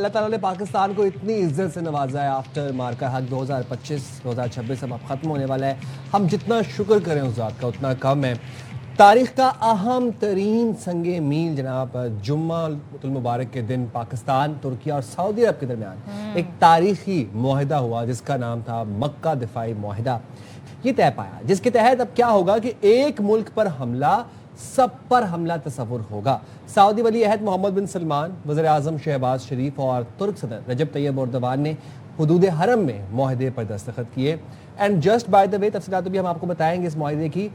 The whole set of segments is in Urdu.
اللہ تعالیٰ نے پاکستان کو اتنی عزت سے نوازا ہے آفٹر مارکا حق 2025-2026 اب ختم ہونے والا ہے. ہم جتنا شکر کریں اس ذات کا اتنا کم ہے. تاریخ کا اہم ترین سنگ میل جناب جمعہ المبارک کے دن پاکستان، ترکی اور سعودی عرب کے درمیان ایک تاریخی معاہدہ ہوا جس کا نام تھا مکہ دفاعی معاہدہ. یہ طے پایا جس کے تحت اب کیا ہوگا کہ ایک ملک پر حملہ سب پر حملہ تصور ہوگا. سعودی ولی عہد محمد بن سلمان، وزیر اعظم شہباز شریف اور ترک صدر رجب طیب ایردوان نے حدود حرم میں معاہدے پر دستخط کیے. اینڈ جسٹ بائی دا وے تفصیلات بھی ہم آپ کو بتائیں گے اس معاہدے کی.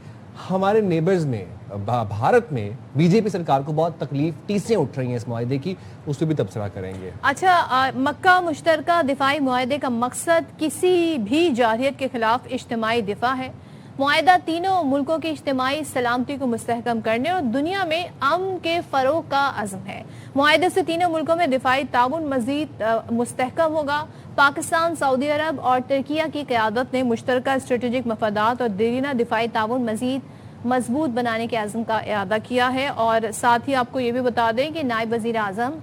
ہمارے نیبرز میں بھارت میں بی جے پی سرکار کو بہت تکلیف ٹیسیں اٹھ رہی ہیں اس معاہدے کی، اس پہ بھی تبصرہ کریں گے. اچھا، مکہ مشترکہ دفاعی معاہدے کا مقصد کسی بھی جارحیت کے خلاف اجتماعی دفاع ہے. معاہدہ تینوں ملکوں کی اجتماعی سلامتی کو مستحکم کرنے اور دنیا میں امن کے فروغ کا عزم ہے. معاہدے سے تینوں ملکوں میں دفاعی تعاون مزید مستحکم ہوگا. پاکستان، سعودی عرب اور ترکیہ کی قیادت نے مشترکہ اسٹریٹجک مفادات اور دیرینہ دفاعی تعاون مزید مضبوط بنانے کے عزم کا اعادہ کیا ہے. اور ساتھ ہی آپ کو یہ بھی بتا دیں کہ نائب وزیر اعظم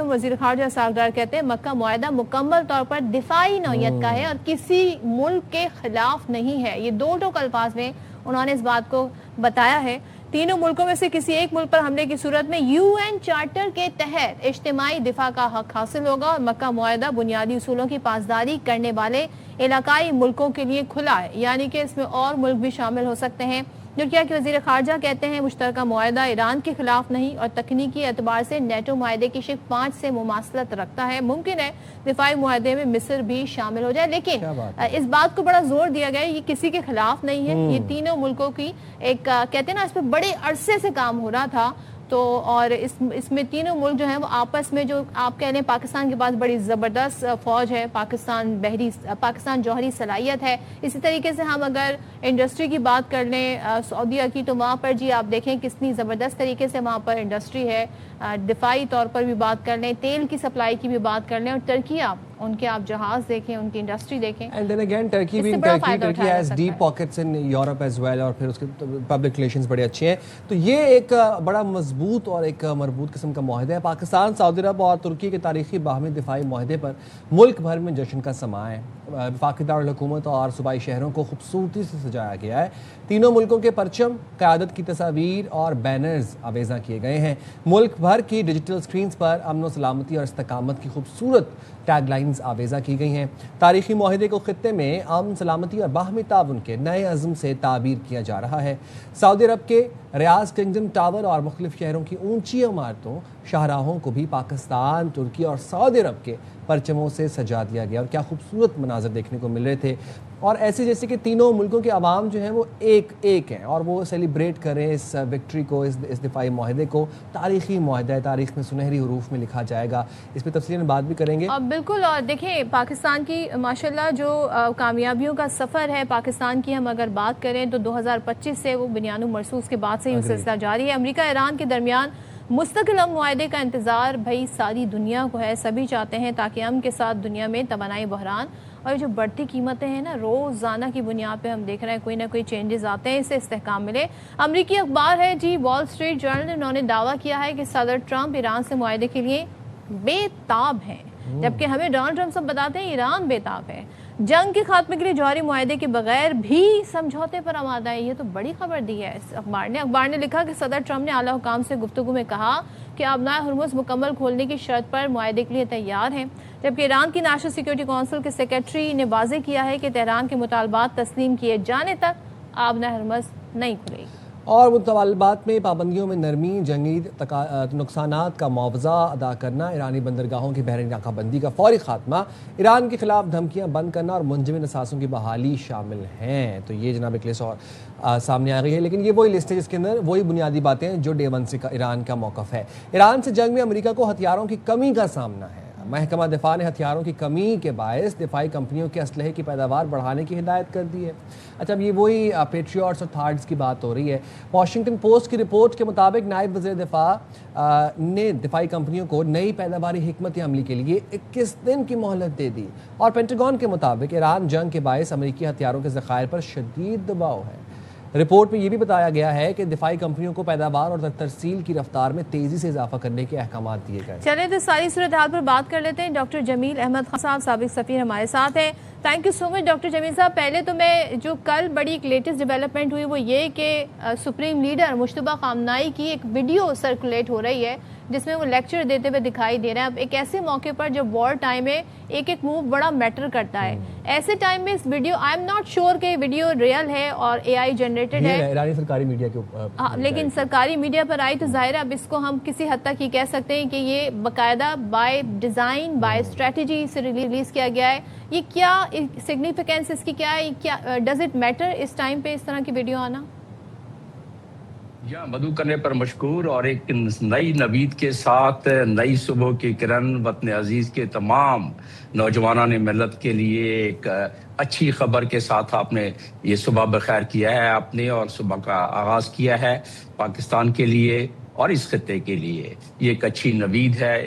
وزیر خارجہ اسحاق ڈار کہتے ہیں مکہ معاہدہ مکمل طور پر دفاعی نوعیت کا ہے اور کسی ملک کے خلاف نہیں ہے. یہ دو ٹوک الفاظ میں انہوں نے اس بات کو بتایا ہے. تینوں ملکوں میں سے کسی ایک ملک پر حملے کی صورت میں UN چارٹر کے تحت اجتماعی دفاع کا حق حاصل ہوگا. اور مکہ معاہدہ بنیادی اصولوں کی پاسداری کرنے والے علاقائی ملکوں کے لیے کھلا ہے، یعنی کہ اس میں اور ملک بھی شامل ہو سکتے ہیں. ترکیہ کے وزیر خارجہ کہتے ہیں مشترکہ معاہدہ ایران کے خلاف نہیں اور تکنیکی اعتبار سے نیٹو معاہدے کی شق 5 سے مماثلت رکھتا ہے. ممکن ہے دفاعی معاہدے میں مصر بھی شامل ہو جائے، لیکن اس بات کو بڑا زور دیا گیا ہے یہ کسی کے خلاف نہیں ہے. یہ تینوں ملکوں کی ایک کہتے ہیں نا اس پہ بڑے عرصے سے کام ہو رہا تھا. تو اور اس میں تینوں ملک جو ہیں وہ آپس میں جو آپ کہہ لیں پاکستان کے پاس بڑی زبردست فوج ہے، پاکستان جوہری صلاحیت ہے. اسی طریقے سے ہم اگر انڈسٹری کی بات کر لیں سعودیہ کی تو وہاں پر جی آپ دیکھیں کتنی زبردست طریقے سے وہاں پر انڈسٹری ہے. دفاعی طور پر بھی بات کر لیں، تیل کی سپلائی کی بھی بات کر لیں، اور ترکیہ ان کے آپ جہاز دیکھیں، ان کی انڈسٹری دیکھیں. And then again Turkey has deep pockets in Europe as well, اور پھر اس کے پبلک ریلیشنز بڑے اچھے ہیں. تو یہ ایک بڑا مضبوط اور ایک مربوط قسم کا معاہدہ ہے. پاکستان، سعودی عرب اور ترکی کے تاریخی باہمی دفاعی معاہدے پر ملک بھر میں جشن کا سماں ہے. وفاقی دارالحکومت اور صوبائی شہروں کو خوبصورتی سے سجایا گیا ہے. تینوں ملکوں کے پرچم، قیادت کی تصاویر اور بینرز آویزاں کیے گئے ہیں. ملک بھر کی ڈیجیٹل سکرینز پر امن و سلامتی اور استقامت کی خوبصورت ٹیگ لائنز آویزاں کی گئی ہیں. تاریخی معاہدے کو خطے میں امن، سلامتی اور باہمی تعاون کے نئے عزم سے تعبیر کیا جا رہا ہے. سعودی عرب کے ریاض کنگڈم ٹاور اور مختلف شہروں کی اونچی عمارتوں، شاہراہوں کو بھی پاکستان، ترکی اور سعودی عرب کے پرچموں سے سجا دیا گیا. اور کیا خوبصورت مناظر دیکھنے کو مل رہے تھے، اور ایسے جیسے کہ تینوں ملکوں کے عوام جو ہیں وہ ایک ہیں اور وہ سیلیبریٹ کریں اس وکٹری کو، اس دفاعی معاہدے کو. تاریخی معاہدہ ہے، تاریخ میں سنہری حروف میں لکھا جائے گا. اس پہ تفصیل بات بھی کریں گے. بالکل. اور دیکھیں پاکستان کی ماشاءاللہ جو کامیابیوں کا سفر ہے پاکستان کی، ہم اگر بات کریں تو 2025 سے وہ بنیاد مرصوص کے بعد سے یہ سلسلہ جاری ہے. امریکہ ایران کے درمیان مستقل امن معاہدے کا انتظار بھائی ساری دنیا کو ہے. سبھی چاہتے ہیں تاکہ امن کے ساتھ دنیا میں توانائی بحران اور جو بڑھتی قیمتیں ہیں نا روزانہ کی بنیاد پہ ہم دیکھ رہے ہیں کوئی نہ کوئی چینجز آتے ہیں، اس سے استحکام ملے. امریکی اخبار ہے جی وال اسٹریٹ جرنل، انہوں نے دعویٰ کیا ہے کہ صدر ٹرمپ ایران سے معاہدے کے لیے بے تاب ہیں، جبکہ ہمیں ڈونلڈ ٹرمپ سب بتاتے ہیں ایران بے تاب ہے. جنگ کے خاتمے کے لیے جوہری معاہدے کے بغیر بھی سمجھوتے پر آمادہ ہے. یہ تو بڑی خبر دی ہے اس اخبار نے لکھا کہ صدر ٹرمپ نے اعلیٰ حکام سے گفتگو میں کہا کہ آبنائے ہرمز مکمل کھولنے کی شرط پر معاہدے کے لیے تیار ہیں، جبکہ ایران کی نیشنل سیکورٹی کونسل کے سیکریٹری نے واضح کیا ہے کہ تہران کے مطالبات تسلیم کیے جانے تک آبنائے ہرمز نہیں کھلے گی. اور مطالبات میں پابندیوں میں نرمی، جنگی نقصانات کا معاوضہ ادا کرنا، ایرانی بندرگاہوں کی بحری ناکہ بندی کا فوری خاتمہ، ایران کے خلاف دھمکیاں بند کرنا اور منجمد اثاثوں کی بحالی شامل ہیں. تو یہ جناب ایک لسٹ اور سامنے آ گئی ہے، لیکن یہ وہی لسٹ ہے جس کے اندر وہی بنیادی باتیں ہیں جو ڈے 1 سے ایران کا موقف ہے. ایران سے جنگ میں امریکہ کو ہتھیاروں کی کمی کا سامنا ہے. محکمہ دفاع نے ہتھیاروں کی کمی کے باعث دفاعی کمپنیوں کے اسلحے کی پیداوار بڑھانے کی ہدایت کر دی ہے. اچھا اب یہ وہی پیٹریوٹس اور تھارڈز کی بات ہو رہی ہے. واشنگٹن پوسٹ کی رپورٹ کے مطابق نائب وزیر دفاع نے دفاعی کمپنیوں کو نئی پیداواری حکمت عملی کے لیے 21 دن کی مہلت دے دی. اور پینٹاگون کے مطابق ایران جنگ کے باعث امریکی ہتھیاروں کے ذخائر پر شدید دباؤ ہے. رپورٹ میں یہ بھی بتایا گیا ہے کہ دفاعی کمپنیوں کو پیداوار اور ترسیل کی رفتار میں تیزی سے اضافہ کرنے کے احکامات دیے گئے. چلیں تو ساری صورتحال پر بات کر لیتے ہیں. ڈاکٹر جمیل احمد خان صاحب سابق سفیر ہمارے ساتھ ہیں. Thank you so much doctor Jameel sahab. پہلے تو میں جو کل بڑی ایک لیٹسٹ ڈیولپمنٹ ہوئی وہ یہ کہ سپریم لیڈر مشتبہ خامنائی کی ایک ویڈیو سرکولیٹ ہو رہی ہے جس میں وہ لیکچر دیتے ہوئے دکھائی دے رہے ہیں. اب ایک ایسے موقع پر جب وار ٹائم ہے ایک موو بڑا میٹر کرتا ہے. ایسے ٹائم میں اس video I am not sure کہ ویڈیو ریئل ہے اور اے آئی جنریٹڈ ہے, ایرانی سرکاری میڈیا کے لیکن سرکاری میڈیا پر آئی تو ظاہر ہے اب اس کو ہم کسی حد تک یہ کہہ سکتے ہیں کہ یہ باقاعدہ بائی ڈیزائن بائی اسٹریٹجی سے ریلیز کیا گیا ہے. یہ کیا سگنیفیکینس اس کی کیا ہے, کیا ڈز اٹ میٹر اس ٹائم پہ اس طرح کی ویڈیو آنا؟ یا مدعو کرنے پر مشکور, اور ایک نئی نوید کے ساتھ نئی صبح کی کرن وطن عزیز کے تمام نوجوانان ملت کے لیے ایک اچھی خبر کے ساتھ آپ نے یہ صبح بخیر کیا ہے آپ نے, اور صبح کا آغاز کیا ہے پاکستان کے لیے اور اس خطے کے لیے. یہ ایک اچھی نوید ہے.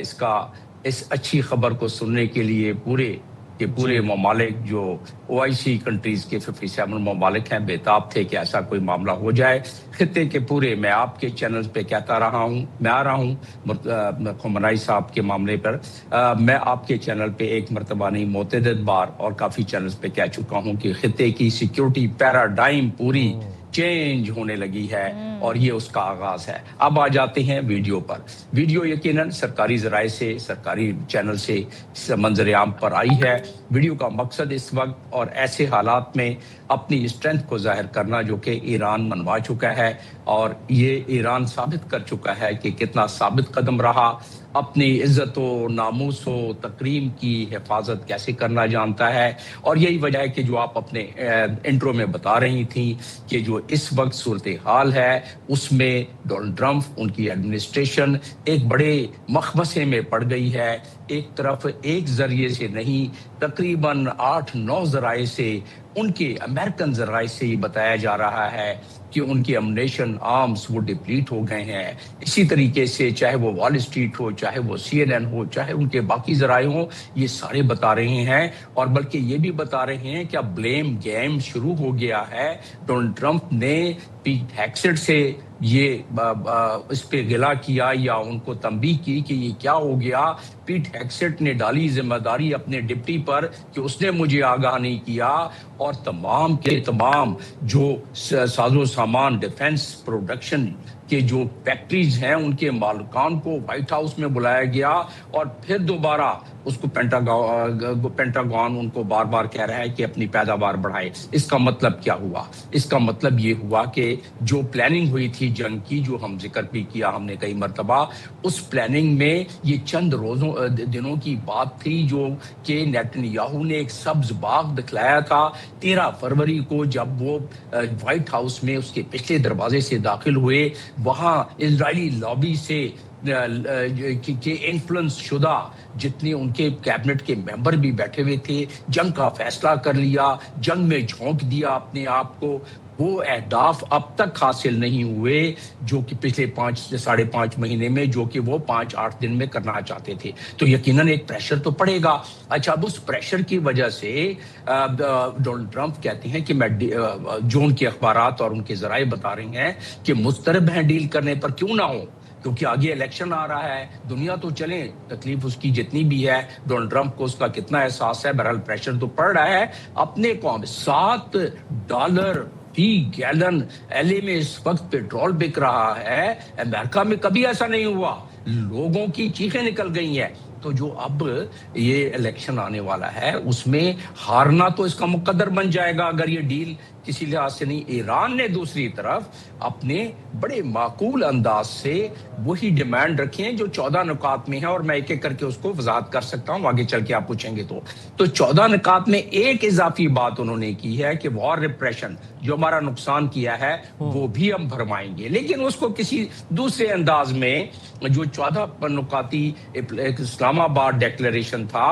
اس اچھی خبر کو سننے کے لیے پورے ممالک جو OIC کنٹریز کے 57 ممالک ہیں بےتاب تھے کہ ایسا کوئی معاملہ ہو جائے. خطے کے پورے, میں آپ کے چینلز پہ کہتا رہا ہوں, میں آ رہا ہوں خامنائی صاحب کے معاملے پر, میں آپ کے چینل پہ ایک مرتبہ نہیں متعدد بار اور کافی چینلز پہ کہہ چکا ہوں کہ خطے کی سیکیورٹی پیراڈائم پوری چینج ہونے لگی ہے اور یہ اس کا آغاز ہے. اب آ جاتے ہیں ویڈیو پر. ویڈیو یقیناً سرکاری ذرائع سے, سرکاری چینل سے منظر عام پر آئی ہے. ویڈیو کا مقصد اس وقت اور ایسے حالات میں اپنی اسٹرینتھ کو ظاہر کرنا جو کہ ایران منوا چکا ہے, اور یہ ایران ثابت کر چکا ہے کہ کتنا ثابت قدم رہا, اپنی عزت و ناموس و تکریم کی حفاظت کیسے کرنا جانتا ہے. اور یہی وجہ ہے کہ جو آپ اپنے انٹرو میں بتا رہی تھیں کہ جو اس وقت صورتحال ہے اس میں ڈونلڈ ٹرمپ, ان کی ایڈمنسٹریشن ایک بڑے مخمصے میں پڑ گئی ہے. ایک طرف ایک ذریعے سے نہیں, تقریباً 8-9 ذرائع سے, ان کے امریکن ذرائع سے یہ بتایا جا رہا ہے کہ ان کی امنیشن آرمز وہ ڈپلیٹ ہو گئے ہیں. اسی طریقے سے چاہے وہ وال اسٹریٹ ہو, چاہے وہ CNN ہو, چاہے ان کے باقی ذرائع ہوں, یہ سارے بتا رہے ہیں. اور بلکہ یہ بھی بتا رہے ہیں کہ اب بلیم گیم شروع ہو گیا ہے. ڈونلڈ ٹرمپ نے پیٹ ہیگسیٹ سے یہ اس پہ گلہ کیا یا ان کو تنبیہ کی کہ یہ کیا ہو گیا. پیٹ ہیگسیٹ نے ڈالی ذمہ داری اپنے ڈپٹی پر کہ اس نے مجھے آگاہ نہیں کیا, اور تمام کے تمام جو ساز و سامان ڈیفنس پروڈکشن کے جو فیکٹریز ہیں ان کے مالکان کو وائٹ ہاؤس میں بلایا گیا, اور پھر دوبارہ اس کو پینٹاگون ان کو بار بار کہہ رہا ہے کہ اپنی پیداوار بڑھائے. اس کا مطلب کیا ہوا؟ اس کا مطلب یہ ہوا کہ جو پلاننگ ہوئی تھی جنگ کی, جو ہم ذکر بھی کیا ہم نے کئی مرتبہ, اس پلاننگ میں یہ چند دنوں کی بات تھی جو کہ نیتن یاہو نے ایک سبز باغ دکھلایا تھا 13 فروری کو, جب وہ وائٹ ہاؤس میں اس کے پچھلے دروازے سے داخل ہوئے. وہاں اسرائیلی لابی سے کہ انفلوئنس شدہ جتنے ان کے کیبنٹ کے ممبر بھی بیٹھے ہوئے تھے, جنگ کا فیصلہ کر لیا, جنگ میں جھونک دیا اپنے آپ کو. وہ اہداف اب تک حاصل نہیں ہوئے جو کہ پچھلے 5 سے 5.5 مہینے میں, جو کہ وہ 5-8 دن میں کرنا چاہتے تھے. تو یقیناً ایک پریشر تو پڑے گا. اچھا, اب اس پریشر کی وجہ سے ڈونلڈ ٹرمپ کہتے ہیں کہ میں جو ان کے اخبارات اور ان کے ذرائع بتا رہے ہیں کہ مضطرب ہیں ڈیل کرنے پر, کیوں نہ ہو, کیونکہ آگے الیکشن آ رہا ہے. دنیا تو چلیں, تکلیف اس کی جتنی بھی ہے, ڈونلڈ ٹرمپ کو اس کا کتنا احساس ہے, بہرحال پریشر تو پڑ رہا ہے. اپنے قوم $7 فی گیلن LA میں اس وقت پیٹرول بک رہا ہے. امریکہ میں کبھی ایسا نہیں ہوا, لوگوں کی چیخیں نکل گئی ہیں. تو جو اب یہ الیکشن آنے والا ہے اس میں ہارنا تو اس کا مقدر بن جائے گا اگر یہ ڈیل کسی لحاظ سے نہیں. ایران نے دوسری طرف اپنے بڑے معقول انداز سے وہی ڈیمانڈ رکھے ہیں جو 14 نکات میں ہے, اور میں ایک ایک کر کے اس کو وضاحت کر سکتا ہوں آگے چل کے آپ پوچھیں گے تو 14 نکات میں ایک اضافی بات انہوں نے کی ہے کہ وار ریپریشن جو ہمارا نقصان کیا ہے وہ بھی ہم بھروائیں گے, لیکن اس کو کسی دوسرے انداز میں. جو 14 نکاتی اسلام آباد ڈیکلیریشن تھا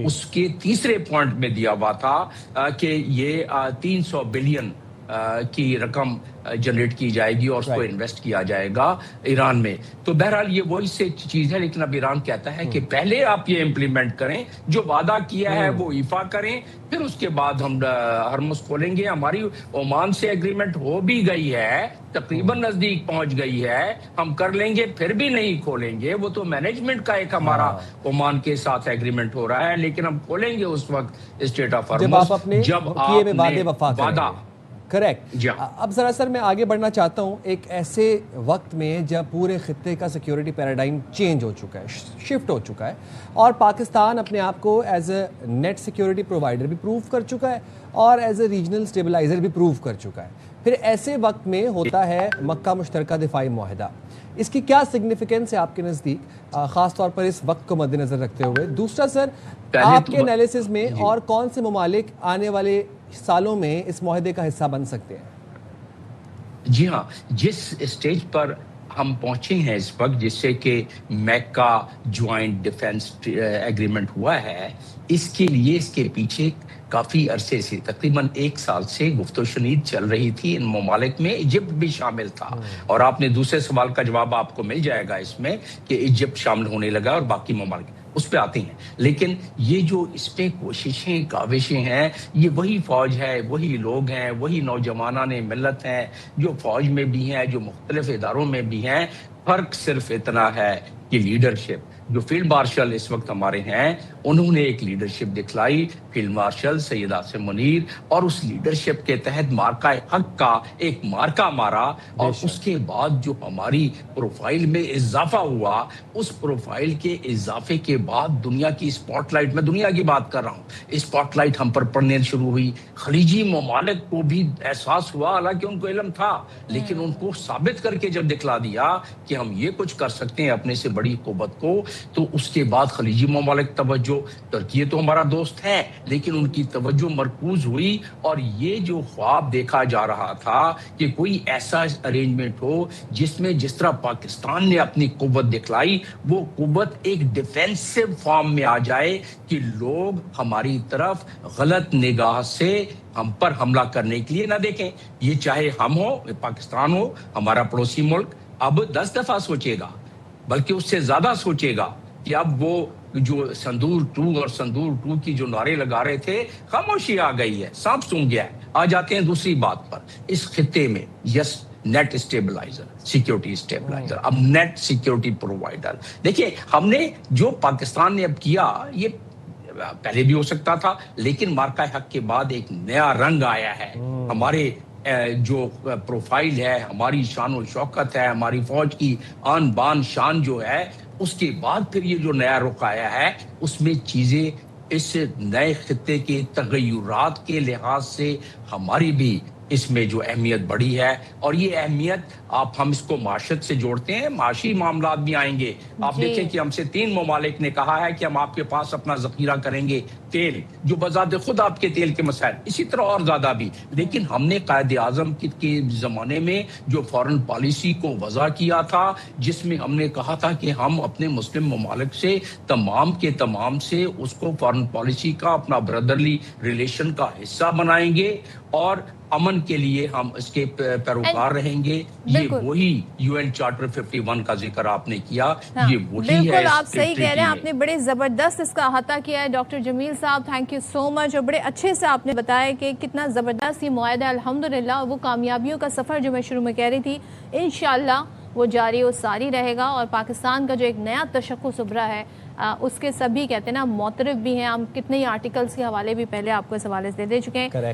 اس کے تیسرے پوائنٹ میں دیا ہوا تھا کہ یہ 300 بلین کی رقم جنریٹ کی جائے گی اور اس کو انویسٹ کیا جائے گا ایران میں. تو بہرحال یہ وہی سے چیز ہے، لیکن اب ایران کہتا ہے کہ پہلے آپ یہ امپلیمنٹ کریں، جو وعدہ کیا ہے وہ ایفا کریں، پھر اس کے بعد ہم ہرمز کھولیں گے. ہماری عمان سے ایگریمنٹ ہو بھی گئی ہے، تقریباً نزدیک پہنچ گئی ہے، ہم کر لیں گے، پھر بھی نہیں کھولیں گے. وہ تو مینجمنٹ کا ایک ہمارا عمان کے ساتھ ایگریمنٹ ہو رہا ہے، لیکن ہم کھولیں گے اس وقت اسٹیٹ آف ہرمز جب آپ نے وعدہ. کریکٹ. اب ذرا سر میں آگے بڑھنا چاہتا ہوں ایک ایسے وقت میں جب پورے خطے کا سیکیورٹی پیراڈائم چینج ہو چکا ہے، شفٹ ہو چکا ہے، اور پاکستان اپنے آپ کو as a net security provider بھی پروو کر چکا ہے اور ایز اے ریجنل اسٹیبلائزر بھی پروو کر چکا ہے. پھر ایسے وقت میں ہوتا ہے مکہ مشترکہ دفاعی معاہدہ. اس کی کیا سگنیفیکنس ہے آپ کے نزدیک، خاص طور پر اس وقت کو مد نظر رکھتے ہوئے؟ دوسرا سر، آپ کے انالیسس میں اور کون سے ممالک آنے والے سالوں میں اس معاہدے کا حصہ بن سکتے ہیں؟ جی ہاں، جس اسٹیج پر ہم پہنچے ہیں اس وقت، جس سے کہ میکا جوائنٹ ڈیفنس ایگریمنٹ ہوا ہے، اس کے لیے اس کے پیچھے کافی عرصے سے تقریباً 1 سال سے گفت و شنید چل رہی تھی. ان ممالک میں ایجپٹ بھی شامل تھا، اور آپ نے دوسرے سوال کا جواب آپ کو مل جائے گا اس میں کہ ایجپٹ شامل ہونے لگا اور باقی ممالک اس پہ آتے ہیں. لیکن یہ جو اس پہ کوششیں کاوشیں ہیں، یہ وہی فوج ہے، وہی لوگ ہیں، وہی نوجوانان ملت ہیں جو فوج میں بھی ہیں، جو مختلف اداروں میں بھی ہیں. فرق صرف اتنا ہے کہ لیڈرشپ. جو فیلڈ مارشل اس وقت ہمارے ہیں، انہوں نے ایک leadership دکھلائی، field marshal Syed Asim Munir, اور اس لیڈرشپ کے تحت مارکہ حق کا ایک مارکہ مارا. اور اس کے بعد جو ہماری پروفائل میں اضافہ ہوا، اس پروفائل کے اضافے کے بعد دنیا کی اسپاٹ لائٹ، میں دنیا کی بات کر رہا ہوں، اسپاٹ لائٹ ہم پر پڑنے شروع ہوئی. خلیجی ممالک کو بھی احساس ہوا، حالانکہ ان کو علم تھا، لیکن ان کو ثابت کر کے جب دکھلا دیا کہ ہم یہ کچھ کر سکتے ہیں اپنے سے بڑی قوت کو، تو اس کے بعد خلیجی ممالک توجہ، ترکی تو ہمارا دوست ہے لیکن ان کی توجہ مرکوز ہوئی. اور یہ جو خواب دیکھا جا رہا تھا کہ کوئی ایسا ارینجمنٹ ہو جس میں جس طرح پاکستان نے اپنی قوت دکھلائی، وہ قوت ایک ڈیفینسو فارم میں آ جائے کہ لوگ ہماری طرف غلط نگاہ سے ہم پر حملہ کرنے کے لیے نہ دیکھیں. یہ چاہے ہم ہو، پاکستان ہو، ہمارا پڑوسی ملک، اب 10 دفعہ سوچے گا، بلکہ اس سے زیادہ سوچے گا کہ اب وہ جو سندور 2 اور سندور 2 کی جو نعرے لگا رہے تھے، خاموشی آ گئی ہے، سانپ سونگ گیا ہے. آ جاتے ہیں دوسری بات پر. اس خطے میں یس نیٹ اسٹیبلائزر، سیکیورٹی اسٹیبلائزر، اب نیٹ سیکیورٹی پرووائڈر. دیکھیں ہم نے جو پاکستان نے اب کیا، یہ پہلے بھی ہو سکتا تھا، لیکن مارکہ حق کے بعد ایک نیا رنگ آیا ہے. ہمارے جو پروفائل ہے، ہماری شان و شوکت ہے، ہماری فوج کی آن بان شان جو ہے، اس کے بعد پھر یہ جو نیا رخ آیا ہے، اس میں چیزیں اس نئے خطے کے تغیرات کے لحاظ سے ہماری بھی اس میں جو اہمیت بڑھی ہے. اور یہ اہمیت ہم اس کو معاشرت سے جوڑتے ہیں، معاشی معاملات بھی آئیں گے. آپ دیکھیں کہ ہم سے 3 ممالک نے کہا ہے کہ ہم آپ کے پاس اپنا ذخیرہ کریں گے تیل، جو بذات خود آپ کے تیل کے مسائل، اسی طرح اور زیادہ بھی. لیکن ہم نے قائد اعظم کے زمانے میں جو فارن پالیسی کو وضع کیا تھا، جس میں ہم نے کہا تھا کہ ہم اپنے مسلم ممالک سے تمام کے تمام سے اس کو فارن پالیسی کا اپنا برادرلی ریلیشن کا حصہ بنائیں گے، اور امن کے لیے ہم اس کے پیروکار رہیں گے. یہ وہی UN چارٹر 51 کا ذکر آپ نے کیا، یہ وہی ہے. بالکل آپ صحیح کہہ رہے ہیں، آپ نے بڑے زبردست اس کا احاطہ کیا ہے ڈاکٹر جمیل صاحب. تھینک یو سو مچ. اور بڑے اچھے سے آپ نے بتایا کہ کتنا زبردست یہ معاہدہ ہے. الحمدللہ وہ کامیابیوں کا سفر جو میں شروع میں کہہ رہی تھی، انشاءاللہ وہ جاری و ساری رہے گا. اور پاکستان کا جو ایک نیا تشخص ابھرا ہے، اس کے سبھی کہتے ہیں نا معترف بھی ہیں. ہم کتنے ہی آرٹیکلز کے حوالے بھی پہلے آپ کو اس حوالے سے دے چکے ہیں.